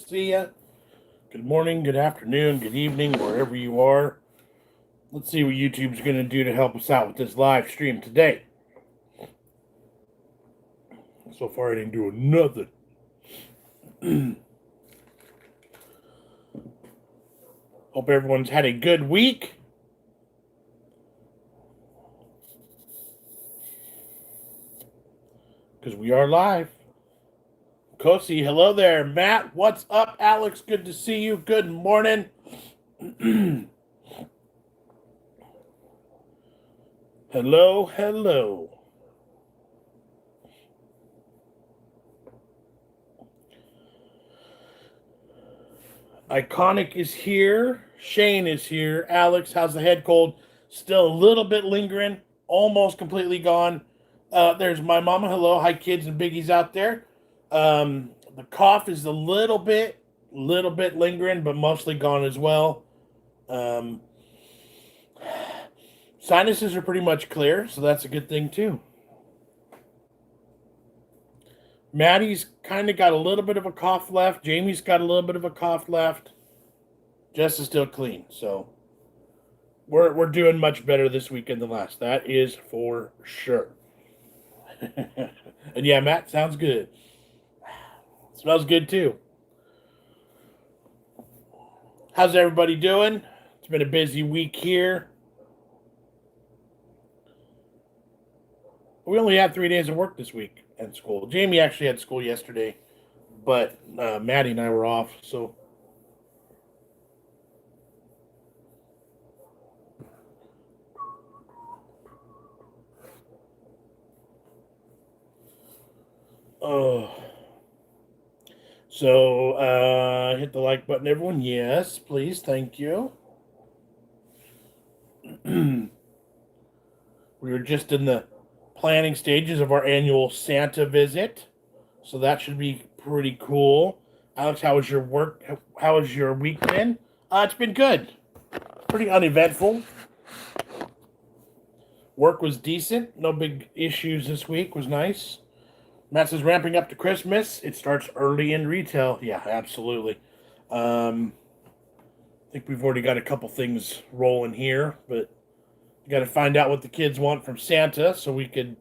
see you. Good morning, good afternoon, good evening, wherever you are. Let's see what YouTube's going to do to help us out with this live stream today. So far, I ain't doing nothing. Hope everyone's had a good week. Because we are live. Kosi, hello there. Matt, what's up? Alex, good to see you. Good morning. Hello. Iconic is here. Shane is here. Alex, how's the head cold? Still a little bit lingering. Almost completely gone. There's my mama. Hello. Hi, kids and biggies out there. The cough is a little bit lingering, but mostly gone as well. Sinuses are pretty much clear, so that's a good thing too. Maddie's kind of got a little bit of a cough left. Jamie's got a little bit of a cough left. Jess is still clean, so we're doing much better this weekend than last. That is for sure. And yeah, Matt, sounds good. Smells good too. How's everybody doing? It's been a busy week here. We only had 3 days of work this week at school. Jamie actually had school yesterday, but Maddie and I were off, so. Oh. So, hit the like button, everyone. Yes, please. Thank you. We were just in the planning stages of our annual Santa visit, so that should be pretty cool. Alex, how was your work? How was your week been? It's been good. Pretty uneventful. Work was decent. No big issues this week. Was nice. Matt says ramping up to Christmas. It starts early in retail. Yeah, absolutely. I think we've already got a couple things rolling here, but you got to find out what the kids want from Santa so we could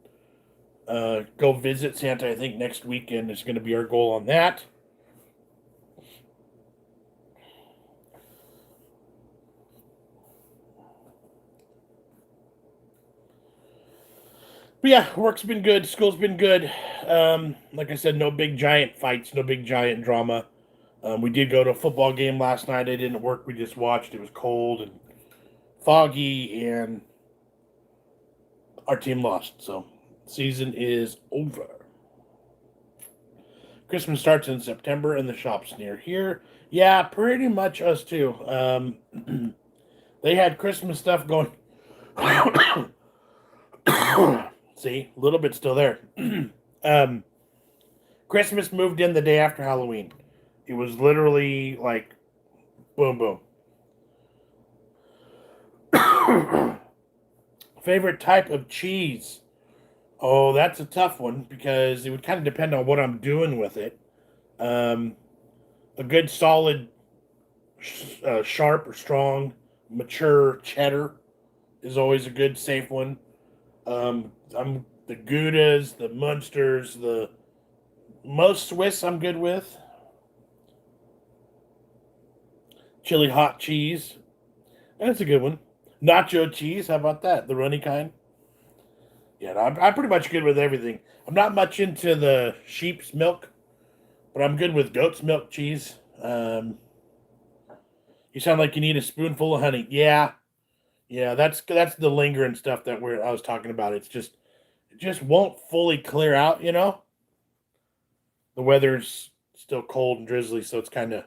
go visit Santa. I think next weekend is going to be our goal on that. But yeah, work's been good. School's been good. Like I said, no big giant fights, no big giant drama. We did go to a football game last night. It didn't work. We just watched. It was cold and foggy, and our team lost. So season is over. Christmas starts in September, and the shops near here. Yeah, pretty much us too. They had Christmas stuff going. See, a little bit still there. Christmas moved in the day after Halloween. It was literally like boom, boom. Favorite type of cheese? Oh, that's a tough one because it would kind of depend on what I'm doing with it. A good solid, sharp or strong, mature cheddar is always a good safe one. I'm the Goudas, the Munsters, the most Swiss I'm good with. Chili hot cheese. That's a good one. Nacho cheese. How about that? The runny kind. Yeah, no, I'm pretty much good with everything. I'm not much into the sheep's milk, but I'm good with goat's milk cheese. You sound like you need a spoonful of honey. Yeah, that's the lingering stuff that I was talking about. It just won't fully clear out. The weather's still cold and drizzly, so it's kind of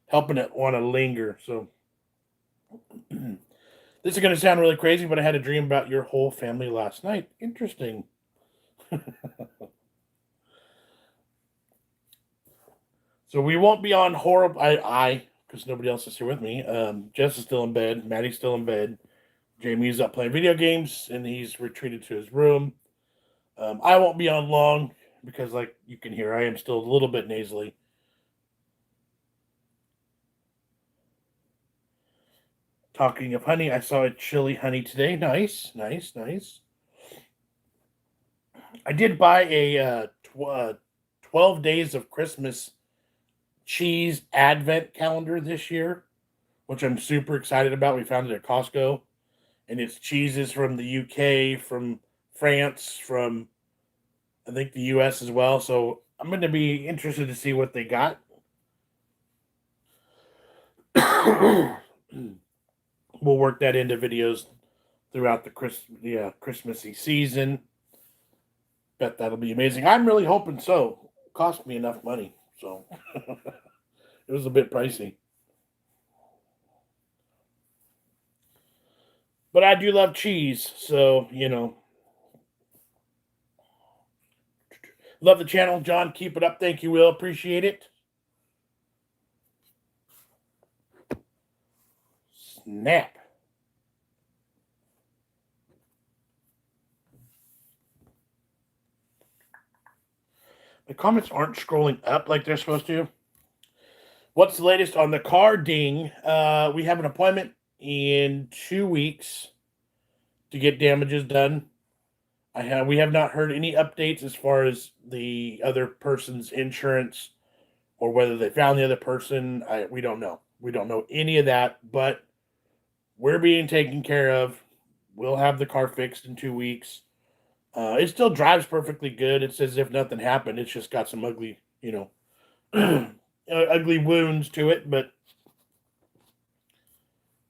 helping it want to linger. So this is going to sound really crazy, but I had a dream about your whole family last night. Interesting. So we won't be on horrible. Because nobody else is here with me. Jess is still in bed. Maddie's still in bed. Jamie's up playing video games, and he's retreated to his room. I won't be on long because, like you can hear, I am still a little bit nasally. Talking of honey, I saw a chili honey today. Nice, nice, nice. I did buy a 12 days of Christmas cheese advent calendar this year, which I'm super excited about. We found it at Costco, and it's cheeses from the UK, from France, from I think the US as well. So I'm going to be interested to see what they got. We'll work that into videos throughout the Christmassy season. Bet that'll be amazing. I'm really hoping so. It cost me enough money, so it was a bit pricey. But I do love cheese, so love the channel, John. Keep it up. Thank you, Will. Appreciate it. Snap. The comments aren't scrolling up like they're supposed to. What's the latest on the car ding? We have an appointment in 2 weeks to get damages done. We have not heard any updates as far as the other person's insurance or whether they found the other person. We don't know. We don't know any of that, but we're being taken care of. We'll have the car fixed in 2 weeks. It still drives perfectly good. It's as if nothing happened. It's just got some ugly, ugly wounds to it. But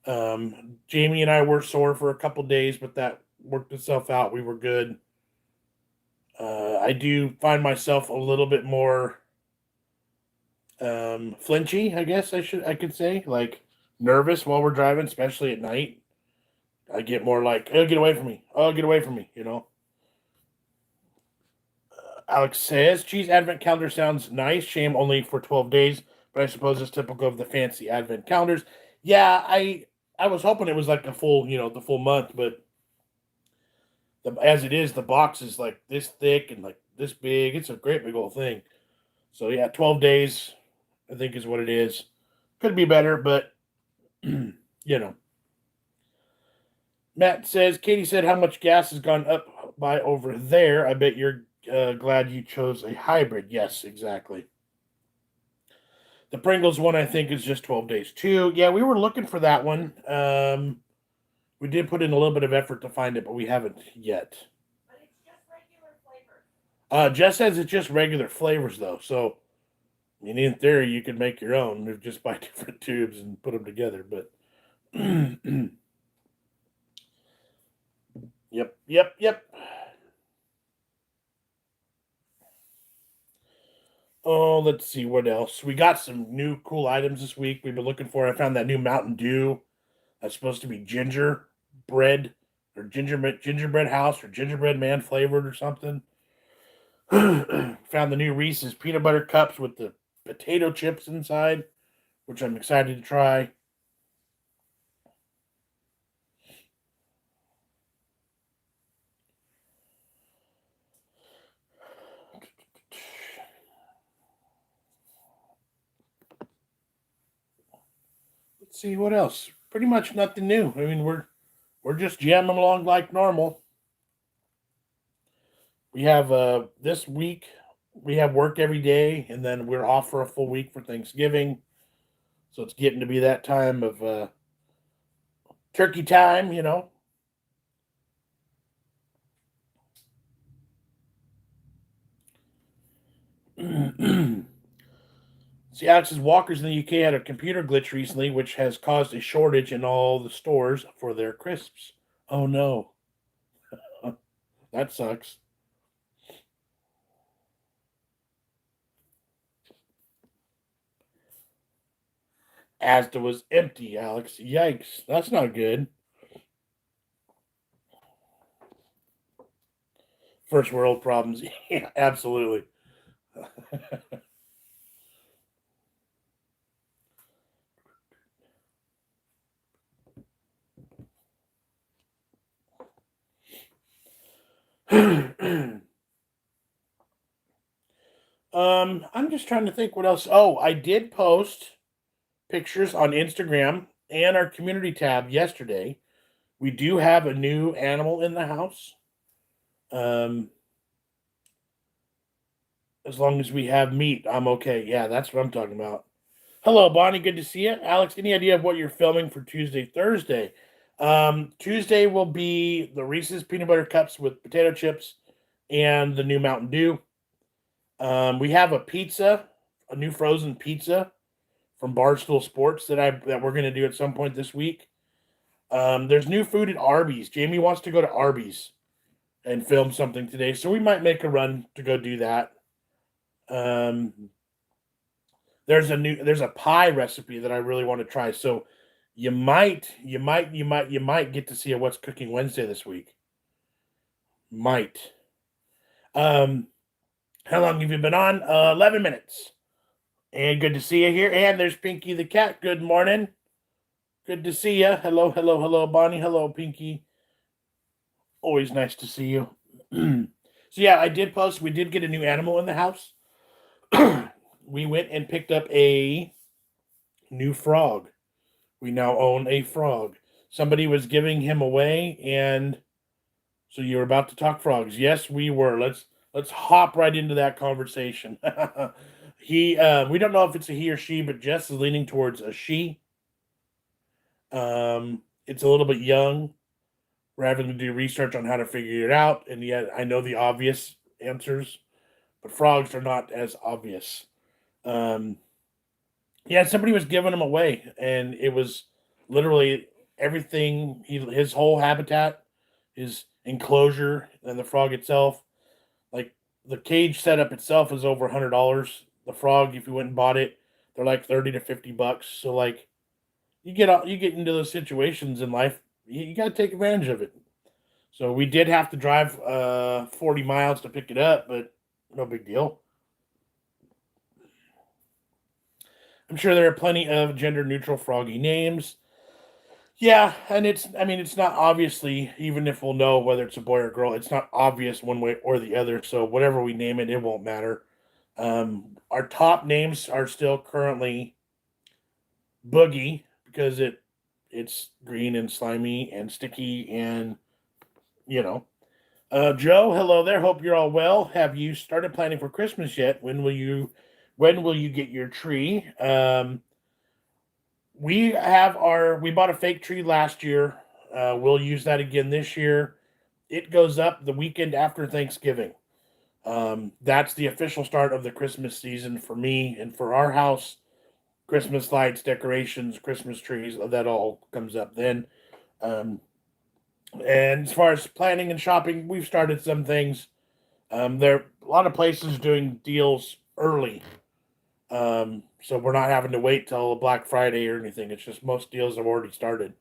Jamie and I were sore for a couple days, but that worked itself out. We were good. I do find myself a little bit more flinchy, I guess I could say, like nervous while we're driving, especially at night. I get more like, oh, get away from me. Oh, get away from me, Alex says, cheese advent calendar sounds nice. Shame only for 12 days, but I suppose it's typical of the fancy advent calendars. Yeah, I was hoping it was like the full month, but as it is, the box is like this thick and like this big. It's a great big old thing. So yeah, 12 days, I think is what it is. Could be better, but you know. Matt says, Katie said how much gas has gone up by over there. I bet you're glad you chose a hybrid. Yes, exactly. The Pringles one, I think, is just 12 days too. Yeah, we were looking for that one. We did put in a little bit of effort to find it, but we haven't yet. But it's just regular flavors. Jess says it's just regular flavors, though. So, I mean, in theory, you could make your own. Just buy different tubes and put them together. But, yep. Oh, let's see what else. We got some new cool items this week we've been looking for. I found that new Mountain Dew. That's supposed to be gingerbread or gingerbread house or gingerbread man flavored or something. Found the new Reese's peanut butter cups with the potato chips inside, which I'm excited to try. Let's see what else. Pretty much nothing new. I mean, we're just jamming along like normal. We have this week we have work every day, and then we're off for a full week for Thanksgiving. So it's getting to be that time of turkey time, See, Alex's Walkers in the UK had a computer glitch recently, which has caused a shortage in all the stores for their crisps. Oh no, that sucks. Asda was empty, Alex. Yikes, that's not good. First world problems. Yeah, absolutely. I'm just trying to think what else. Oh, I did post pictures on Instagram and our community tab yesterday. We do have a new animal in the house. As long as we have meat, I'm okay. Yeah, that's what I'm talking about. Hello, Bonnie. Good to see you. Alex, any idea of what you're filming for Tuesday, Thursday? Tuesday will be the Reese's Peanut Butter Cups with potato chips and the new Mountain Dew. We have a pizza, a new frozen pizza from Barstool Sports that we're going to do at some point this week. There's new food at Arby's. Jamie wants to go to Arby's and film something today, so we might make a run to go do that. There's a pie recipe that I really want to try. So you might get to see a What's Cooking Wednesday this week. Might. How long have you been on? 11 minutes. And good to see you here. And there's Pinky the cat. Good morning. Good to see you. Hello, hello, hello, Bonnie. Hello, Pinky. Always nice to see you. So yeah, I did post. We did get a new animal in the house. We went and picked up a new frog. We now own a frog. Somebody was giving him away, and so you were about to talk frogs. Yes, we were. Let's hop right into that conversation. We don't know if it's a he or she, but Jess is leaning towards a she. It's a little bit young. We're having to do research on how to figure it out, and yet I know the obvious answers, but frogs are not as obvious. Yeah, somebody was giving him away, and it was literally everything. His whole habitat, his enclosure, and the frog itself. Like the cage setup itself is over $100. The frog, if you went and bought it, they're like $30 to $50. So like, you get into those situations in life, you got to take advantage of it. So we did have to drive 40 miles to pick it up, but no big deal. I'm sure there are plenty of gender neutral froggy names. Yeah, and it's not obviously, even if we'll know whether it's a boy or girl, it's not obvious one way or the other. So whatever we name it, it won't matter. Our top names are still currently Boogie because it's green and slimy and sticky and you know. Joe, hello there. Hope you're all well. Have you started planning for Christmas yet? When will you get your tree? We bought a fake tree last year. We'll use that again this year. It goes up the weekend after Thanksgiving. That's the official start of the Christmas season for me and for our house. Christmas lights, decorations, Christmas trees, that all comes up then. Um, and as far as planning and shopping, we've started some things. There are a lot of places doing deals early. So we're not having to wait till Black Friday or anything. It's just most deals have already started.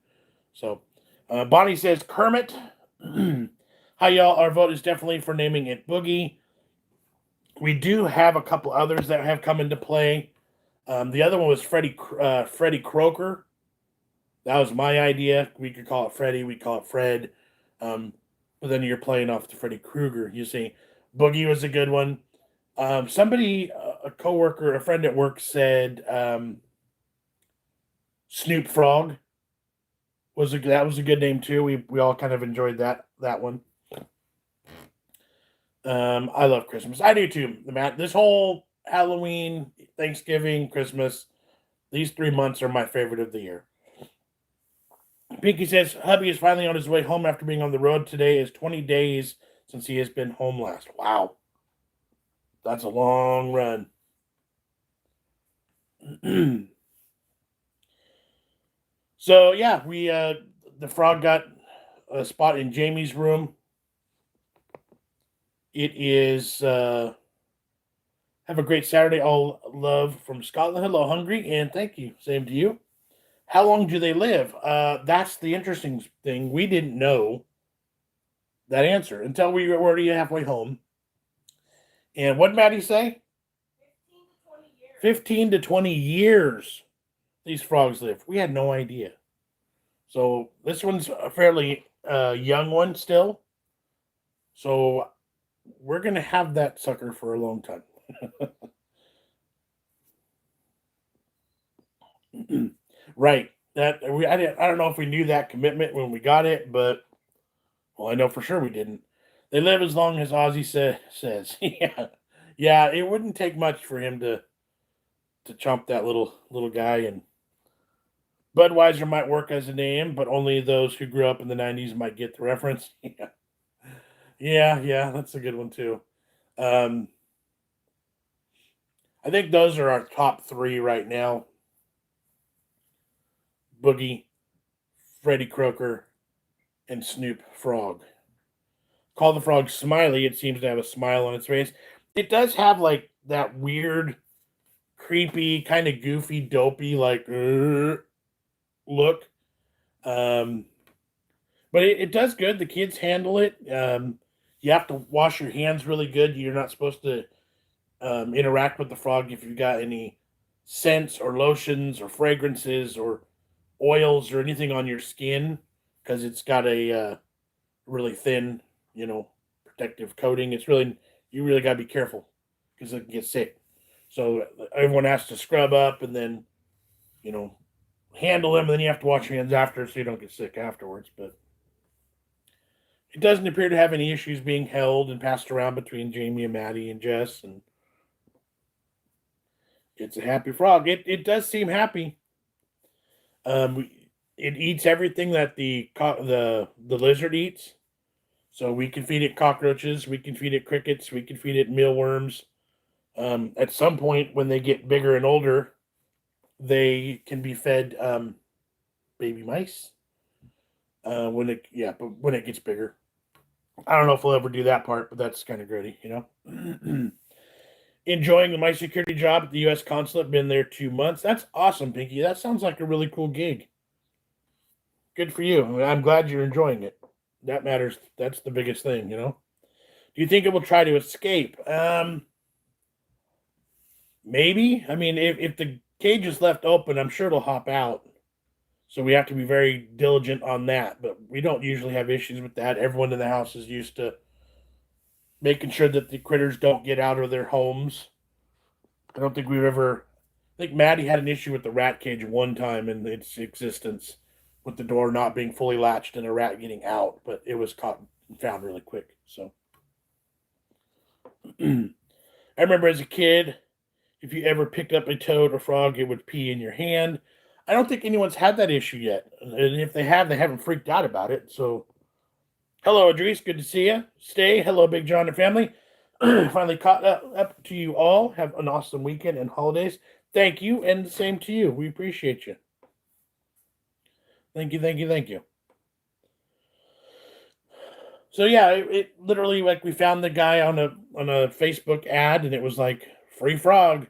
So Bonnie says Kermit. Hi y'all. Our vote is definitely for naming it Boogie. We do have a couple others that have come into play. The other one was Freddy Croker. That was my idea. We could call it Freddy. We call it Fred. But then you're playing off the Freddy Krueger. You see, Boogie was a good one. Somebody, a coworker, a friend at work said Snoop Frog that was a good name too. We all kind of enjoyed that one. I love Christmas. I do too. This whole Halloween, Thanksgiving, Christmas, these 3 months are my favorite of the year. Pinky says hubby is finally on his way home after being on the road. Today is 20 days since he has been home last. Wow. That's a long run. So yeah, the frog got a spot in Jamie's room. It is have a great Saturday. All love from Scotland. Hello, Hungry, and thank you. Same to you. How long do they live? That's the interesting thing. We didn't know that answer until we were already halfway home. And what did Maddie say? 15 to 20 years these frogs live. We had no idea. So this one's a fairly young one still. So we're going to have that sucker for a long time. Right. I don't know if we knew that commitment when we got it, but well, I know for sure we didn't. They live as long as Ozzy says. Yeah, yeah. It wouldn't take much for him to chomp that little guy, and Budweiser might work as a name, but only those who grew up in the '90s might get the reference. Yeah, yeah. That's a good one too. Um, I think those are our top three right now: Boogie, Freddy Croker, and Snoop Frog. Call the frog Smiley. It seems to have a smile on its face. It does have like that weird, creepy, kind of goofy, dopey, like look. Um, but it does good. The kids handle it. You have to wash your hands really good. You're not supposed to interact with the frog if you've got any scents or lotions or fragrances or oils or anything on your skin because it's got a really thin, protective coating. It's really you really got to be careful because it can get sick. So everyone has to scrub up and then you know handle them, and then you have to wash your hands after so you don't get sick afterwards. But it doesn't appear to have any issues being held and passed around between Jamie and Maddie and Jess, and it's a happy frog. It does seem happy. Um, it eats everything that the lizard eats. So we can feed it cockroaches, we can feed it crickets, we can feed it mealworms. At some point, when they get bigger and older, they can be fed baby mice. But when it gets bigger, I don't know if we'll ever do that part, but that's kind of gritty. Enjoying my security job at the U.S. consulate. Been there 2 months. That's awesome, Pinky. That sounds like a really cool gig. Good for you. I'm glad you're enjoying it. That matters. That's the biggest thing. Do you think it will try to escape? Maybe. I mean, if the cage is left open, I'm sure it'll hop out. So we have to be very diligent on that. But we don't usually have issues with that. Everyone in the house is used to making sure that the critters don't get out of their homes. I don't think we've ever. I think Maddie had an issue with the rat cage one time in its existence, with the door not being fully latched and a rat getting out, but it was caught and found really quick. So I remember as a kid, if you ever picked up a toad or frog, it would pee in your hand. I don't think anyone's had that issue yet, and if they have, they haven't freaked out about it. So, hello, Idris, good to see you. Stay, hello, Big John and family. Finally caught up to you all. Have an awesome weekend and holidays. Thank you, and the same to you. We appreciate you. Thank you. So yeah, it literally like we found the guy on a Facebook ad, and it was like free frog,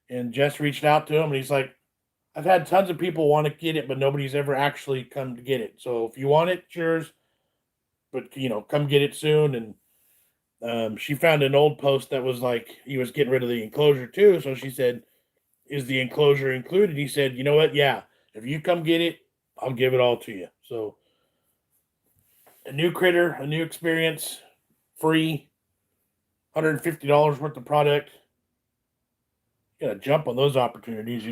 and Jess reached out to him, and he's like, I've had tons of people want to get it, but nobody's ever actually come to get it. So if you want it, it's yours. But come get it soon. And she found an old post that was like he was getting rid of the enclosure too. So she said, "Is the enclosure included?" He said, "You know what? Yeah. If you come get it, I'll give it all to you." So a new critter, a new experience, free, $150 worth of product. You gotta jump on those opportunities.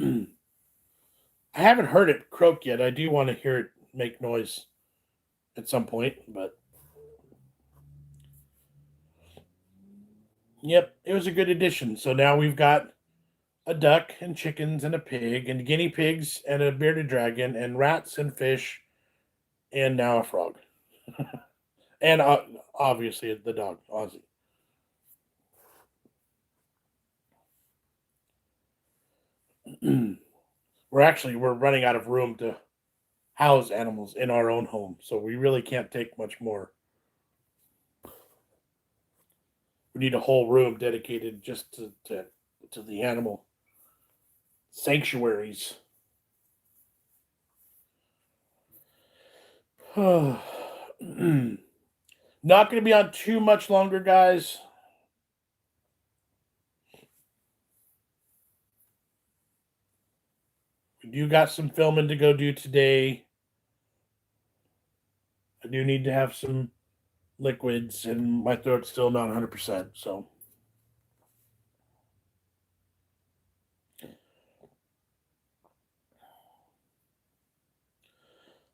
I haven't heard it croak yet. I do want to hear it make noise at some point, but yep, it was a good addition. So now we've got a duck and chickens and a pig and guinea pigs and a bearded dragon and rats and fish and now a frog. And obviously the dog, Ozzy. We're running out of room to house animals in our own home, so we really can't take much more. We need a whole room dedicated just to the animal sanctuaries. Not going to be on too much longer, guys. We do got some filming to go do today. I do need to have some liquids, and my throat's still not 100%. So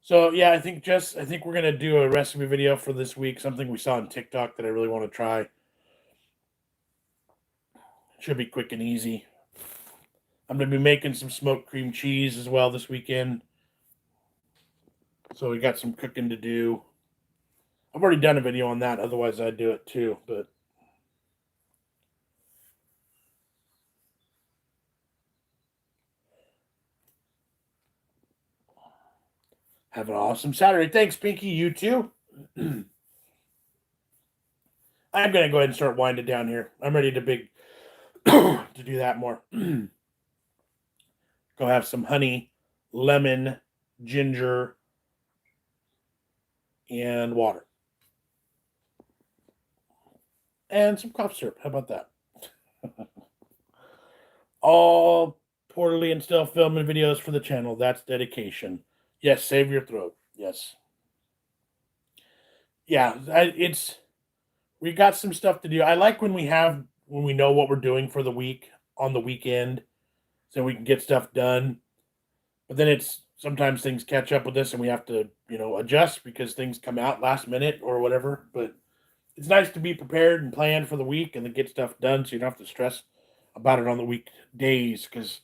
So yeah, I think we're gonna do a recipe video for this week. Something we saw on TikTok that I really want to try. Should be quick and easy. I'm gonna be making some smoked cream cheese as well this weekend. So we got some cooking to do. I've already done a video on that. Otherwise, I'd do it too. But have an awesome Saturday. Thanks, Pinky. You too. I'm gonna go ahead and start winding down here. I'm ready to to do that more. Go have some honey, lemon, ginger, and water, and some cough syrup. How about that? All poorly and still filming videos for the channel. That's dedication. Yes, save your throat. Yes. Yeah, it's we got some stuff to do. I like when we know what we're doing for the week on the weekend, so we can get stuff done. But then it's sometimes things catch up with us, and we have to adjust because things come out last minute or whatever. But it's nice to be prepared and planned for the week and then get stuff done, so you don't have to stress about it on the weekdays because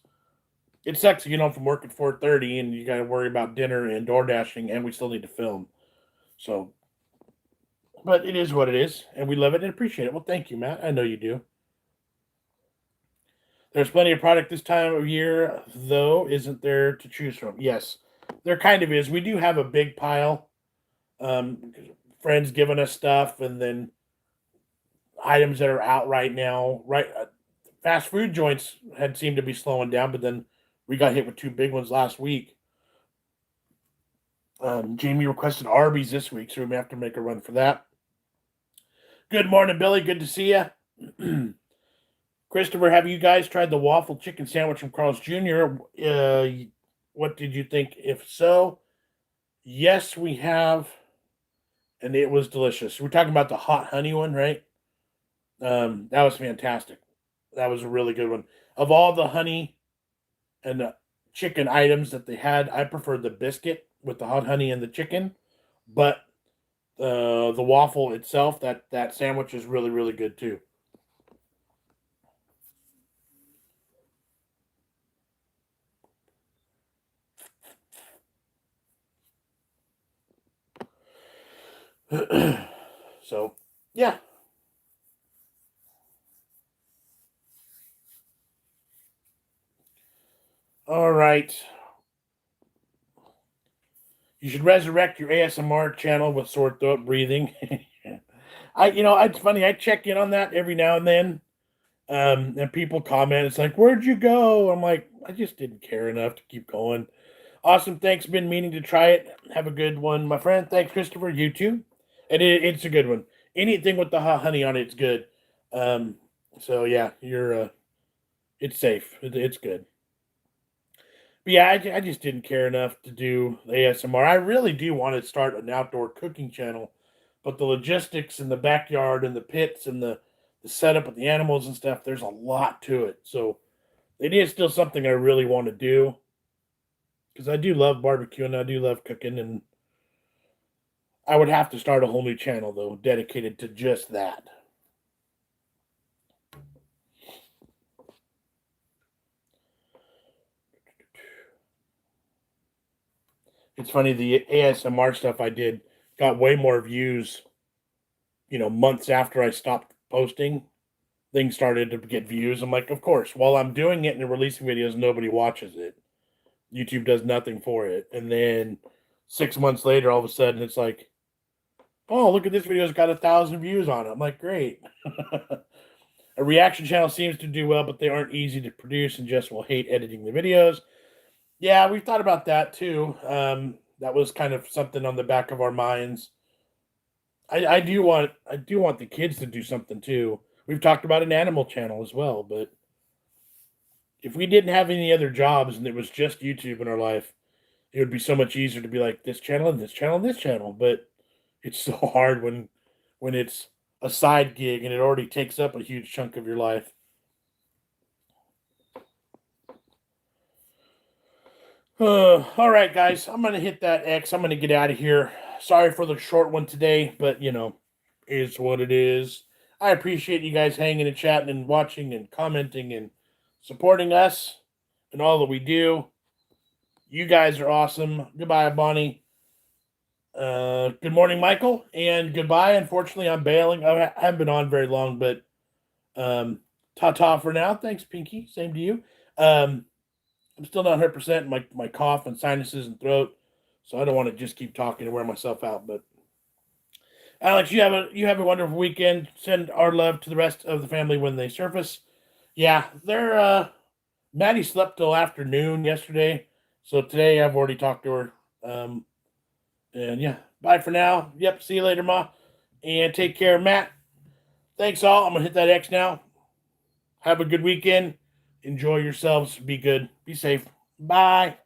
it sucks to get home from work at 4:30 and you got to worry about dinner and door dashing, and we still need to film. So, but it is what it is, and we love it and appreciate it. Well, thank you, Matt. I know you do. There's plenty of product this time of year, though, isn't there, to choose from? Yes, there kind of is. We do have a big pile. Um, Friends giving us stuff, and then items that are out right now. Right, fast food joints had seemed to be slowing down, but then we got hit with two big ones last week. Jamie requested Arby's this week, so we may have to make a run for that. Good morning, Billy. Good to see you. Christopher, have you guys tried the waffle chicken sandwich from Carl's Jr.? What did you think? If so, yes, we have, and it was delicious. We're talking about the hot honey one, right? That was fantastic. That was a really good one. Of all the honey and the chicken items that they had, I preferred the biscuit with the hot honey and the chicken, but the waffle itself, that sandwich is really really good too. So yeah. All right. You should resurrect your ASMR channel with sore throat breathing. It's funny. I check in on that every now and then, and people comment. It's like, "Where'd you go?" I'm like, I just didn't care enough to keep going. Awesome. Thanks. Been meaning to try it. Have a good one, my friend. Thanks, Christopher. You too. And it's a good one. Anything with the hot honey on it's good. Um, so yeah, it's safe. It's good. But yeah, I just didn't care enough to do ASMR. I really do want to start an outdoor cooking channel, but the logistics and the backyard and the pits and the setup of the animals and stuff, there's a lot to it. So it is still something I really want to do because I do love barbecue and I do love cooking, and I would have to start a whole new channel though, dedicated to just that. It's funny, the ASMR stuff I did got way more views, months after I stopped posting. Things started to get views. I'm like, of course, while I'm doing it and releasing videos, nobody watches it. YouTube does nothing for it. And then 6 months later, all of a sudden, it's like, oh, look at this video's got 1,000 views on it. I'm like, great. A reaction channel seems to do well, but they aren't easy to produce and just will hate editing the videos. Yeah, we thought about that too. That was kind of something on the back of our minds. I do want the kids to do something too. We've talked about an animal channel as well, but if we didn't have any other jobs and it was just YouTube in our life, it would be so much easier to be like this channel and this channel and this channel. But it's so hard when it's a side gig and it already takes up a huge chunk of your life. All right, guys. I'm going to hit that X. I'm going to get out of here. Sorry for the short one today, but, is what it is. I appreciate you guys hanging and chatting and watching and commenting and supporting us and all that we do. You guys are awesome. Goodbye, Bonnie. Good morning, Michael, and goodbye. Unfortunately, I'm bailing. I haven't been on very long, but ta-ta for now. Thanks, Pinky. Same to you. I'm still not 100%. My cough and sinuses and throat, so I don't want to just keep talking and wear myself out. But Alex, you have a wonderful weekend. Send our love to the rest of the family when they surface. Yeah, they're Maddie slept till afternoon yesterday, so today I've already talked to her. And yeah, bye for now. Yep, see you later, Ma. And take care, Matt. Thanks all. I'm gonna hit that X now. Have a good weekend. Enjoy yourselves. Be good. Be safe. Bye.